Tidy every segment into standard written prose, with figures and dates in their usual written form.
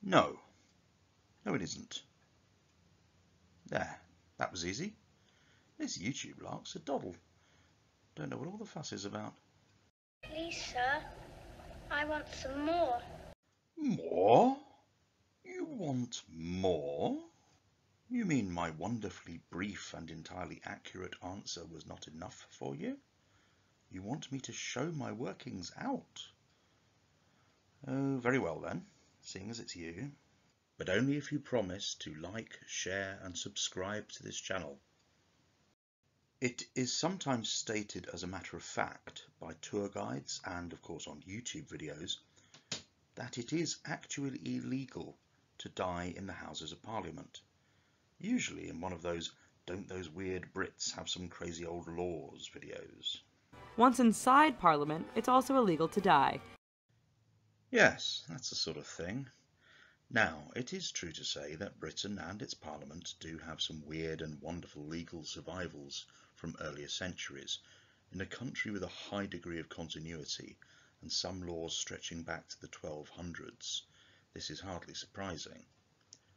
No. No, it isn't. There. That was easy. This YouTube lark's a doddle. Don't know what all the fuss is about. Please, sir, I want some more. More? You want more? You mean my wonderfully brief and entirely accurate answer was not enough for you? You want me to show my workings out? Oh, very well then, seeing as it's you. But only if you promise to like, share and subscribe to this channel. It is sometimes stated as a matter of fact by tour guides and of course on YouTube videos that it is actually illegal to die in the Houses of Parliament. Usually in one of those "Don't those weird Brits have some crazy old laws" videos. Once inside Parliament, it's also illegal to die. Yes, that's the sort of thing. Now, it is true to say that Britain and its Parliament do have some weird and wonderful legal survivals from earlier centuries, in a country with a high degree of continuity and some laws stretching back to the 1200s. This is hardly surprising.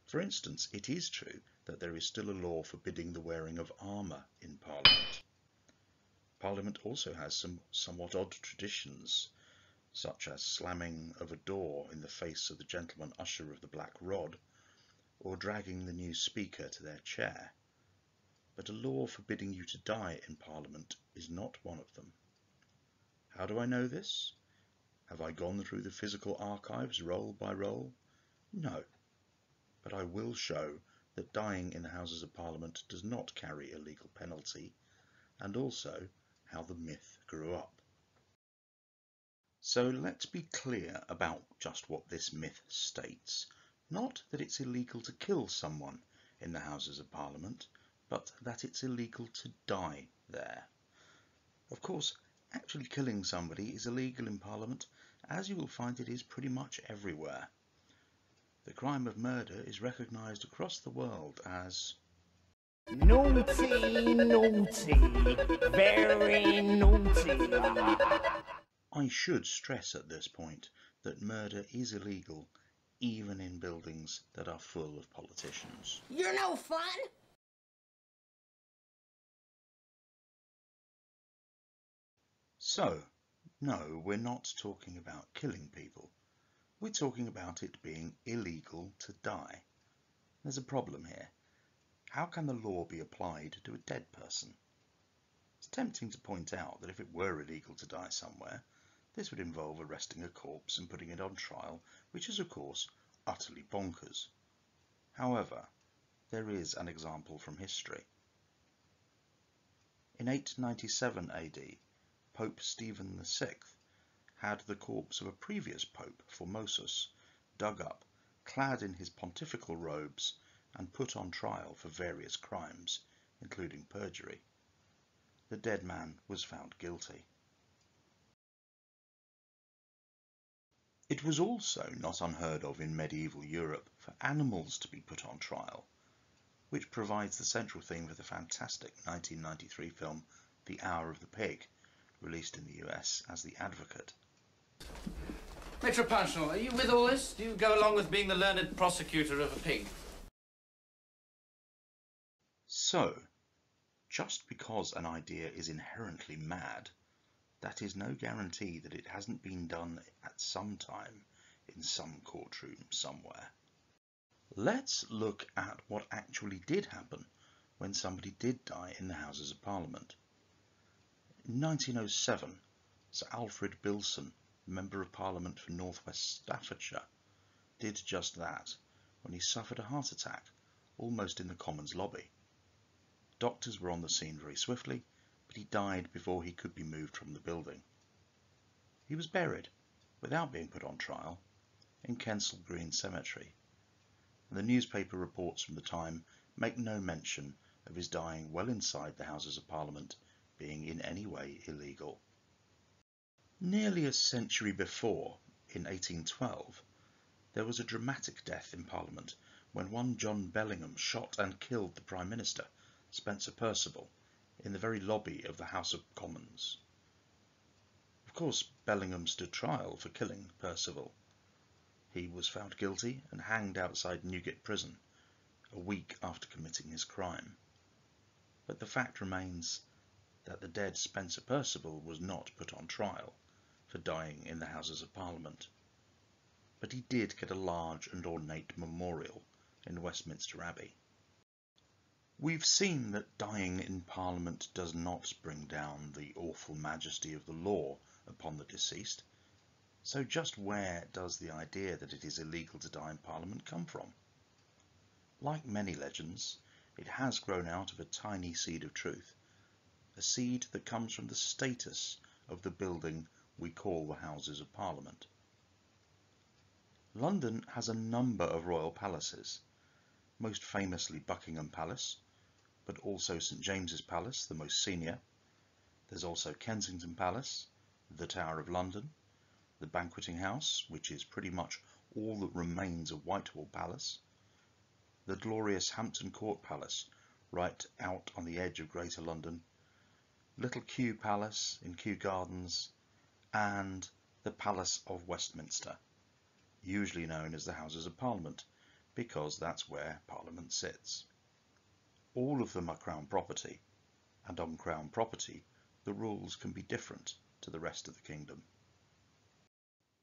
For instance, it is true that there is still a law forbidding the wearing of armour in Parliament. Parliament also has some somewhat odd traditions, such as slamming of a door in the face of the gentleman usher of the black rod, or dragging the new speaker to their chair. But a law forbidding you to die in Parliament is not one of them. How do I know this? Have I gone through the physical archives roll by roll? No. But I will show that dying in the Houses of Parliament does not carry a legal penalty, and also how the myth grew up. So let's be clear about just what this myth states. Not that it's illegal to kill someone in the Houses of Parliament, but that it's illegal to die there. Of course, actually killing somebody is illegal in Parliament, as you will find it is pretty much everywhere. The crime of murder is recognised across the world as naughty, naughty, very naughty. I should stress at this point that murder is illegal even in buildings that are full of politicians. You're no fun! So, no, we're not talking about killing people. We're talking about it being illegal to die. There's a problem here. How can the law be applied to a dead person? It's tempting to point out that if it were illegal to die somewhere, this would involve arresting a corpse and putting it on trial, which is of course utterly bonkers. However, there is an example from history. In 897 AD, Pope Stephen VI had the corpse of a previous pope, Formosus, dug up, clad in his pontifical robes, and put on trial for various crimes, including perjury. The dead man was found guilty. It was also not unheard of in medieval Europe for animals to be put on trial, which provides the central theme for the fantastic 1993 film The Hour of the Pig, released in the US as The Advocate. Maitre Panchnal, are you with all this? Do you go along with being the learned prosecutor of a pig? So, just because an idea is inherently mad, that is no guarantee that it hasn't been done at some time in some courtroom somewhere. Let's look at what actually did happen when somebody did die in the Houses of Parliament. In 1907, Sir Alfred Bilson, Member of Parliament for North West Staffordshire, did just that when he suffered a heart attack, almost in the Commons lobby. Doctors were on the scene very swiftly, but he died before he could be moved from the building. He was buried, without being put on trial, in Kensal Green Cemetery, and the newspaper reports from the time make no mention of his dying well inside the Houses of Parliament being in any way illegal. Nearly a century before, in 1812, there was a dramatic death in Parliament when one John Bellingham shot and killed the Prime Minister, Spencer Perceval, in the very lobby of the House of Commons. Of course, Bellingham stood trial for killing Perceval. He was found guilty and hanged outside Newgate Prison a week after committing his crime. But the fact remains that the dead Spencer Perceval was not put on trial for dying in the Houses of Parliament, but he did get a large and ornate memorial in Westminster Abbey. We've seen that dying in Parliament does not bring down the awful majesty of the law upon the deceased, so just where does the idea that it is illegal to die in Parliament come from? Like many legends, it has grown out of a tiny seed of truth, a seed that comes from the status of the building we call the Houses of Parliament. London has a number of royal palaces, most famously Buckingham Palace, but also St James's Palace, the most senior. There's also Kensington Palace, the Tower of London, the Banqueting House, which is pretty much all that remains of Whitehall Palace, the glorious Hampton Court Palace, right out on the edge of Greater London, Little Kew Palace in Kew Gardens, and the Palace of Westminster, usually known as the Houses of Parliament, because that's where Parliament sits. All of them are Crown property, and on Crown property the rules can be different to the rest of the kingdom.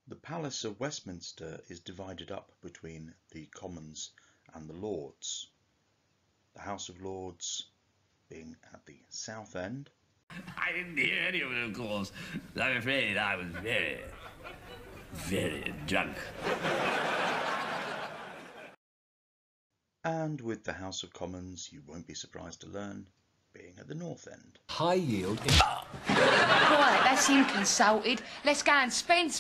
The Palace of Westminster is divided up between the Commons and the Lords, the House of Lords being at the south end. I didn't hear any of it, of course. I'm afraid I was very, very drunk. And with the House of Commons, you won't be surprised to learn, being at the north end. High yield. Right, that's him consulted. Let's go and spend.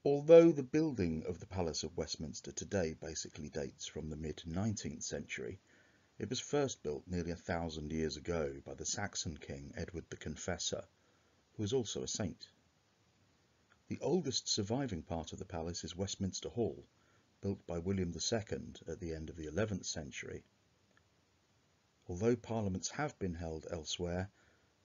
Although the building of the Palace of Westminster today basically dates from the mid-19th century, it was first built nearly 1,000 years ago by the Saxon king Edward the Confessor, who was also a saint. The oldest surviving part of the palace is Westminster Hall, built by William II at the end of the 11th century. Although parliaments have been held elsewhere,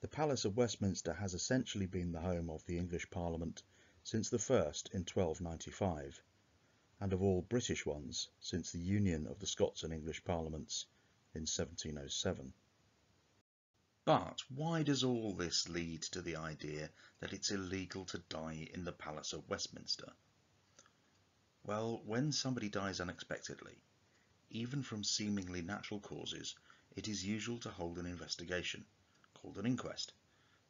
the Palace of Westminster has essentially been the home of the English Parliament since the first in 1295, and of all British ones since the union of the Scots and English Parliaments in 1707. But why does all this lead to the idea that it's illegal to die in the Palace of Westminster? Well, when somebody dies unexpectedly, even from seemingly natural causes, it is usual to hold an investigation, called an inquest,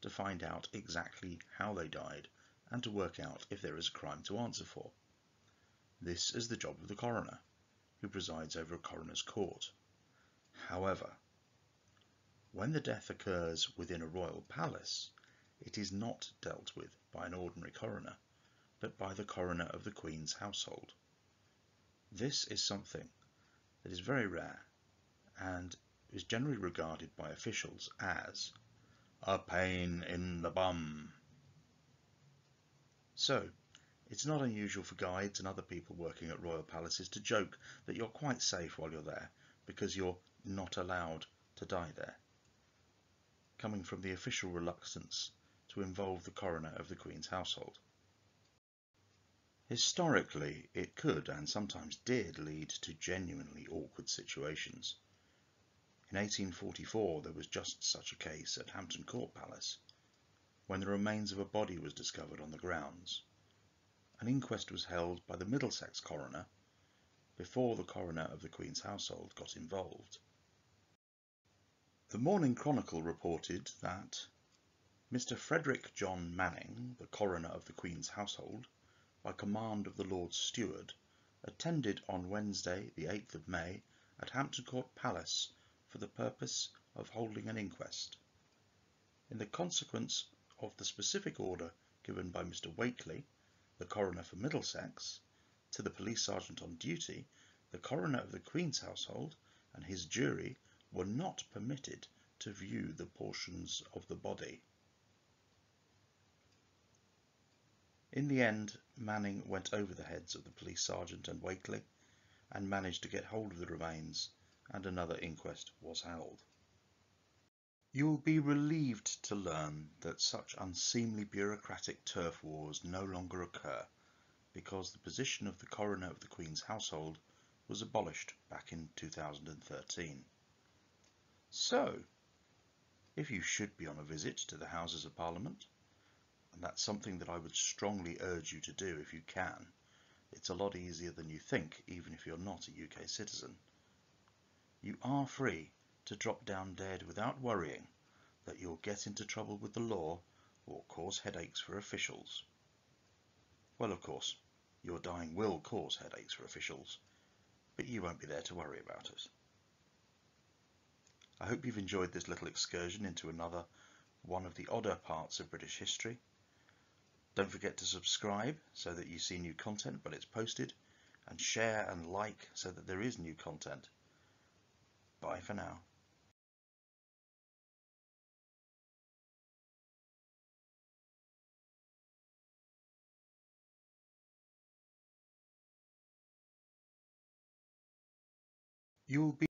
to find out exactly how they died and to work out if there is a crime to answer for. This is the job of the coroner, who presides over a coroner's court. However, when the death occurs within a royal palace, it is not dealt with by an ordinary coroner, but by the coroner of the Queen's household. This is something that is very rare and is generally regarded by officials as a pain in the bum. So, it's not unusual for guides and other people working at royal palaces to joke that you're quite safe while you're there because you're not allowed to die there, coming from the official reluctance to involve the coroner of the Queen's household. Historically, it could and sometimes did lead to genuinely awkward situations. In 1844 there was just such a case at Hampton Court Palace, when the remains of a body was discovered on the grounds. An inquest was held by the Middlesex coroner before the coroner of the Queen's household got involved. The Morning Chronicle reported that Mr. Frederick John Manning, the coroner of the Queen's household, by command of the Lord Steward, attended on Wednesday, the 8th of May, at Hampton Court Palace for the purpose of holding an inquest. In the consequence of the specific order given by Mr. Wakely, the coroner for Middlesex, to the police sergeant on duty, the coroner of the Queen's household and his jury were not permitted to view the portions of the body. In the end, Manning went over the heads of the police sergeant and Wakely and managed to get hold of the remains, and another inquest was held. You will be relieved to learn that such unseemly bureaucratic turf wars no longer occur, because the position of the coroner of the Queen's household was abolished back in 2013. So, if you should be on a visit to the Houses of Parliament, and that's something that I would strongly urge you to do if you can, it's a lot easier than you think, even if you're not a UK citizen, you are free to drop down dead without worrying that you'll get into trouble with the law or cause headaches for officials. Well, of course, your dying will cause headaches for officials, but you won't be there to worry about it. I hope you've enjoyed this little excursion into another one of the odder parts of British history. Don't forget to subscribe so that you see new content when it's posted, and share and like so that there is new content. Bye for now. You'll be